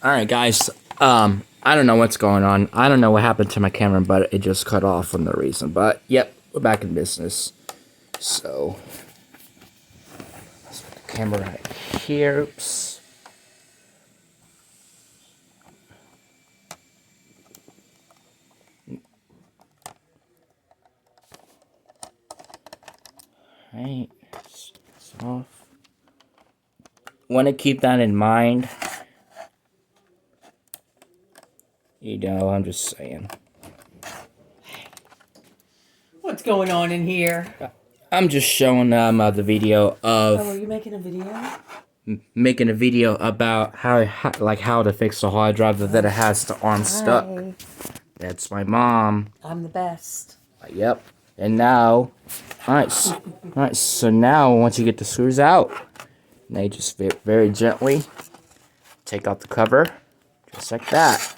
Alright, guys. I don't know what's going on. I don't know what happened to my camera, but it just cut off for no reason. But, yep, we're back in business. So, let's put the camera right here. Oops. Alright, it's off. Want to keep that in mind. I'm just saying. What's going on in here? I'm just showing them the video of... Oh, are you making a video? Making a video about how to fix the hard drive that it has the arm stuck. Hi. That's my mom. I'm the best. Yep. And now, alright, so now once you get the screws out, now you just very gently take out the cover, just like that.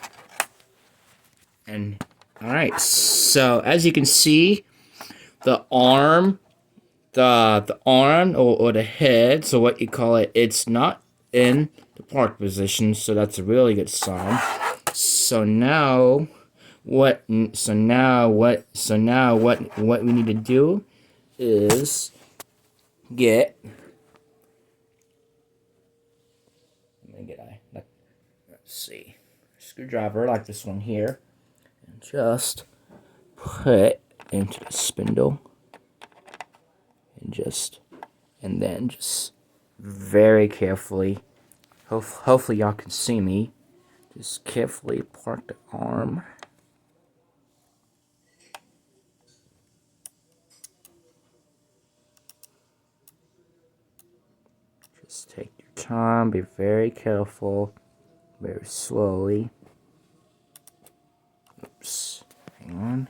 And, alright, so as you can see, the arm, the arm or the head, so what you call it, it's not in the park position, so that's a really good sign. So now what we need to do is get let's see, screwdriver like this one here, and just put into the spindle, and then just very carefully, hopefully y'all can see me, just carefully park the arm. Just take your time, be very careful, very slowly. Oops, hang on.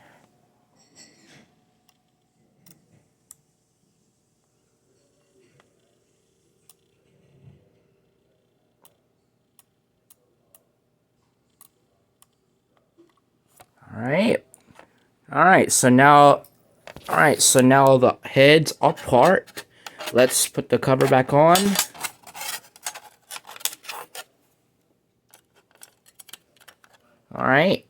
Alright, so now the heads are apart. Let's put the cover back on. Alright.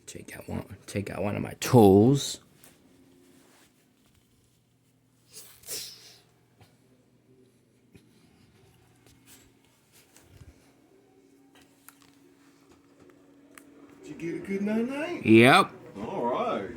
Take out one of my tools. Did you get a good night? Yep. All right.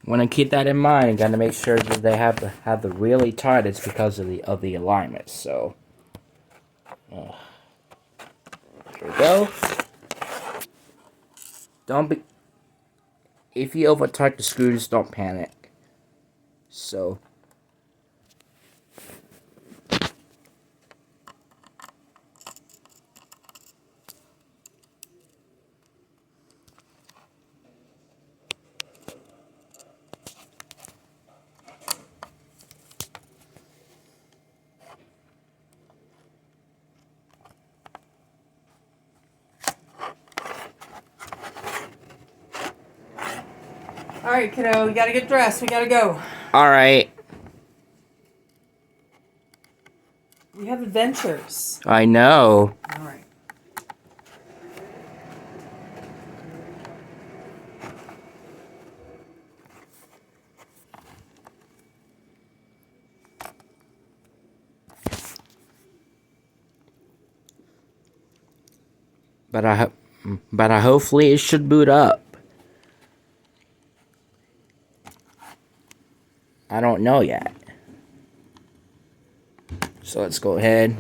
Want to keep that in mind. Got to make sure that they have the really tight. It's because of the alignment. So here we go. If you over tight the screws, don't panic. So. All right, kiddo, you gotta get dressed. We gotta go. All right. We have adventures. I know. All right. But I hopefully it should boot up. I don't know yet. So let's go ahead.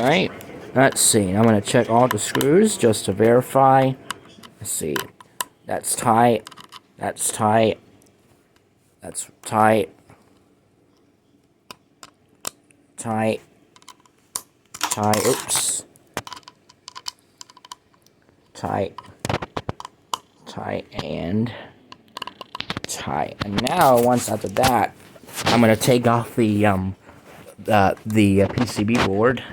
Alright, let's see. I'm going to check all the screws just to verify. Let's see. That's tight. That's tight. That's tight. Tight. Tight. Oops. Tight. Tight. And tight. And now, once after that, I'm going to take off the PCB board.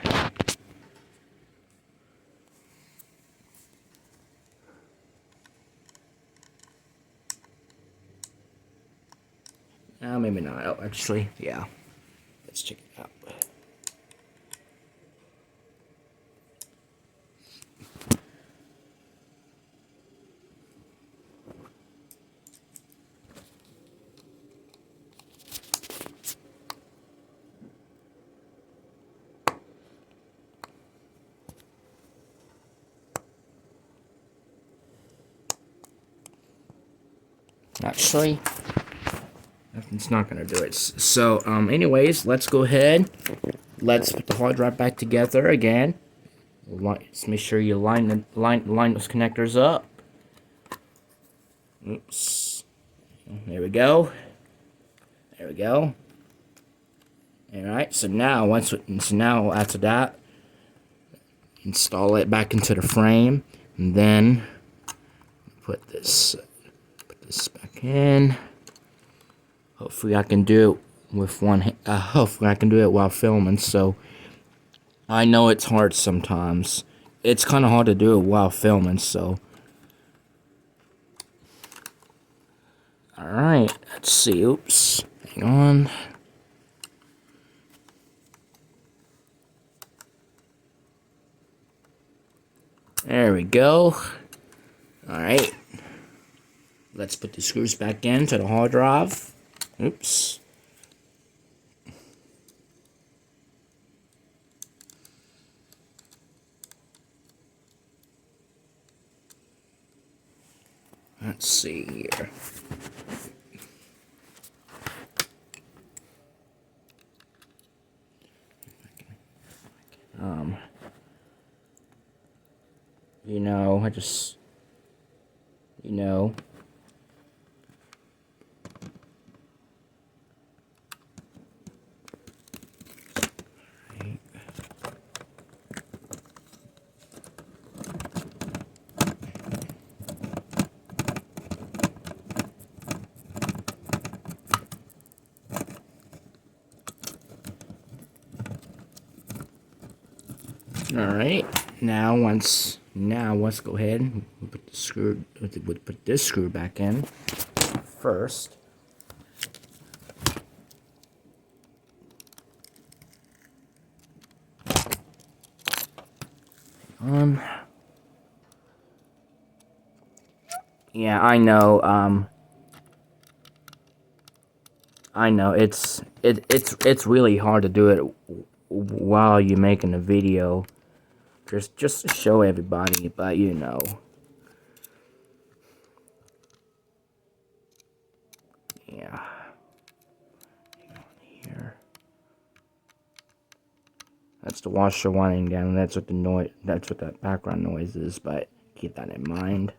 Maybe not. Oh, actually, yeah. Let's check it out. Actually, it's not gonna do it. So, anyways, let's go ahead. Let's put the hard drive back together again. Let's make sure you line those connectors up. Oops. There we go. There we go. All right. So now, after that, install it back into the frame, and then put this back in. Hopefully I can do it with one hand. Hopefully I can do it while filming. So I know it's hard sometimes. It's kind of hard to do it while filming. So all right, let's see. Oops, hang on. There we go. All right. Let's put the screws back into the hard drive. Oops. Let's see here. You know, Alright, now let's go ahead and put this screw back in first. Yeah, I know, it's really hard to do it while you're making a video. Just to show everybody, but you know. Yeah. Hang on here. That's the washer winding down. That's what that background noise is, but keep that in mind.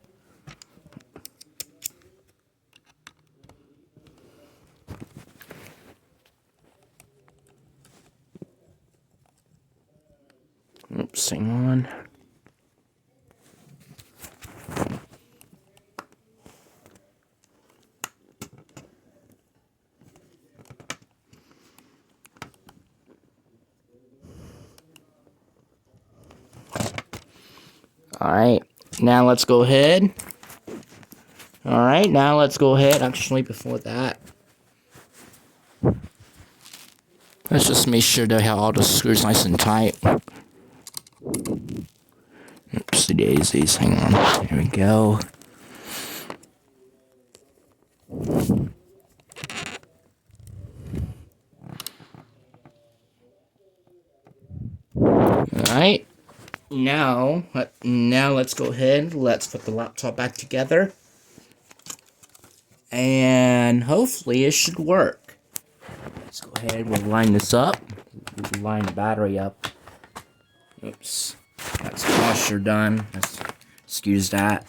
Oops, hang on. Alright, now let's go ahead. Alright, now let's go ahead. Actually, before that, let's just make sure that I have all the screws nice and tight. Oopsie daisies, hang on. Here we go. Alright. Now let's go ahead. Let's put the laptop back together. And hopefully it should work. Let's go ahead. We'll line this up. Line the battery up. Oops. That's washer done. Excuse that.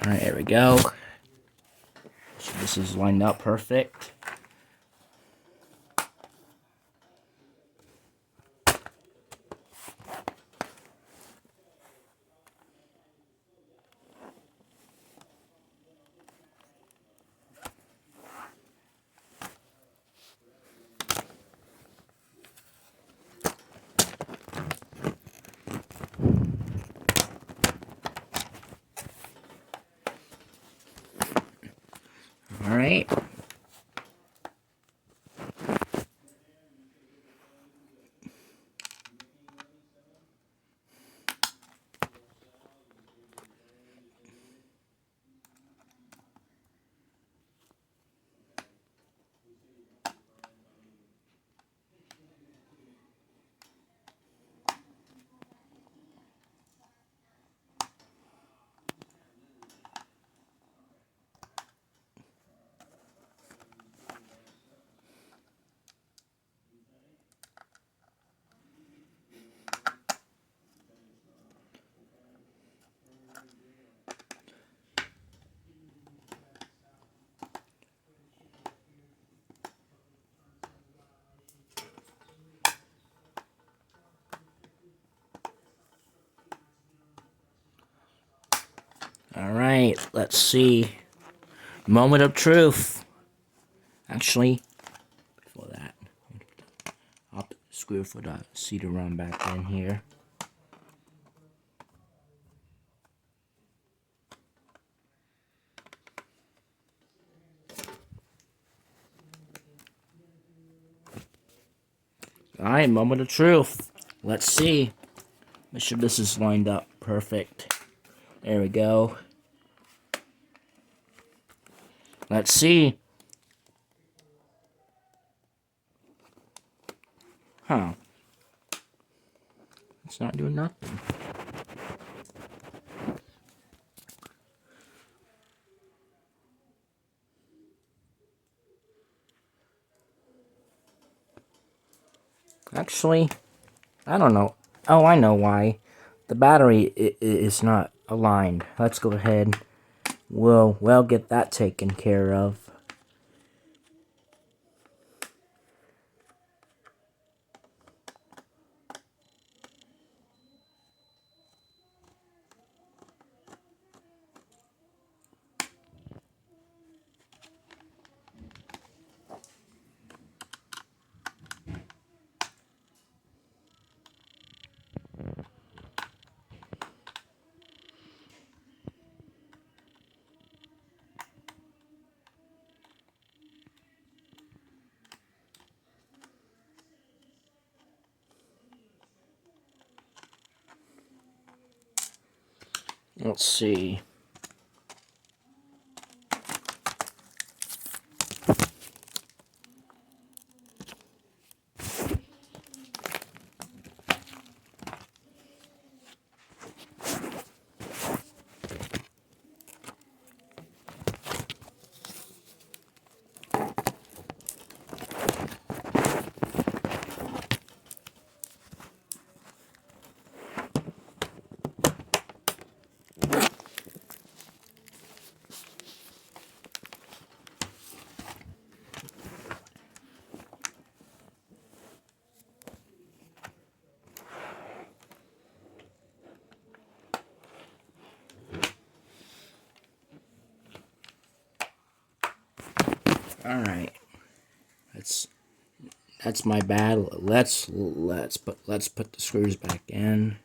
Alright, there we go. So this is lined up perfect. Alright. Alright, let's see. Moment of truth. Actually, before that, I'll put the screw for the seat to run back in here. Alright, moment of truth. Let's see. Make sure this is lined up perfect. There we go. Let's see. Huh. It's not doing nothing. Actually, I don't know. Oh, I know why. The battery is not aligned. Let's go ahead. We'll get that taken care of. Let's see. All right. That's my bad. Let's put the screws back in.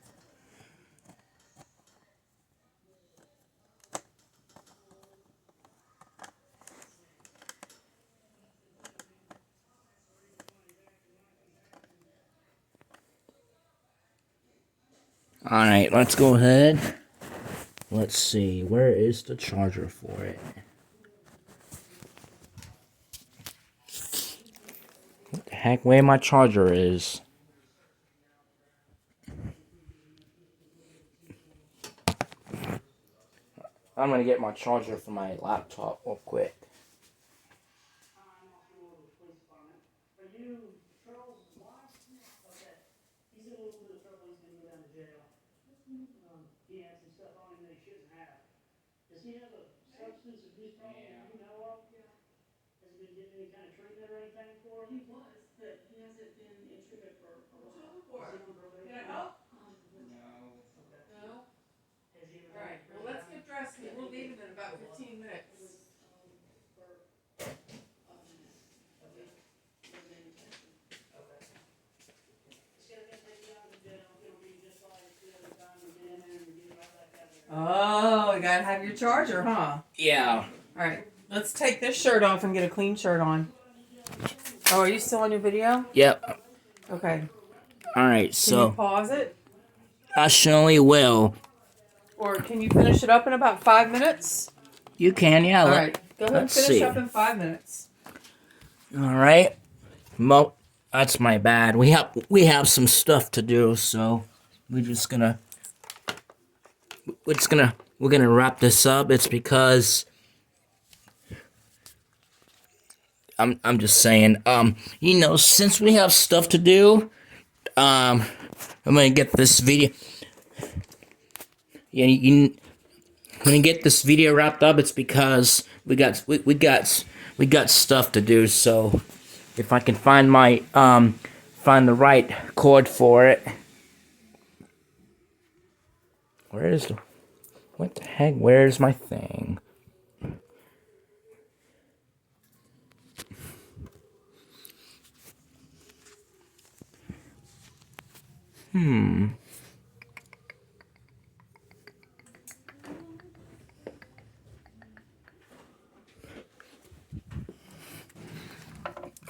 All right, let's go ahead. Let's see. Where is the charger for it? What the heck? Where my charger is? I'm gonna get my charger for my laptop real quick. He had some stuff on him that he shouldn't have. Does he have a substance abuse problem that you know of? Yeah. Has he been getting any kind of treatment or anything for him? He was, but he hasn't been in treatment for a while. Is he on probation? Can I help? No. Okay. No? Has he ever All right, well, let's get dressed because we're leaving in about 15 minutes. It's gonna take you out of the jail. It'll be just like the other time we get in there and we get right back out there. Oh, you gotta have your charger, huh? Yeah. All right, let's take this shirt off and get a clean shirt on. Oh, are you still on your video? Yep. Okay. Alright, Can so you pause it? I surely will. Or can you finish it up in about 5 minutes? You can, yeah. All right, go ahead and let's finish see. up in 5 minutes. Alright. That's my bad. We have some stuff to do, so we're gonna wrap this up. It's because I'm just saying, since we have stuff to do, I'm gonna get this video. Yeah, I'm gonna get this video wrapped up. It's because we got stuff to do. So if I can find find the right chord for it. What the heck? Where's my thing?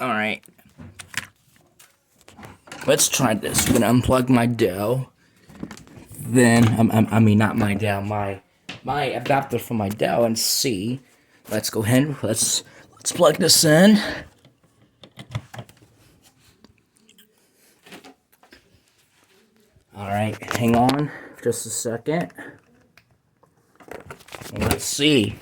Alright. Let's try this. I'm gonna unplug my Dell. Then, I mean, not my Dell, my adapter for my Dell, and see. Let's go ahead. Let's plug this in. Alright, hang on just a second. Let's see.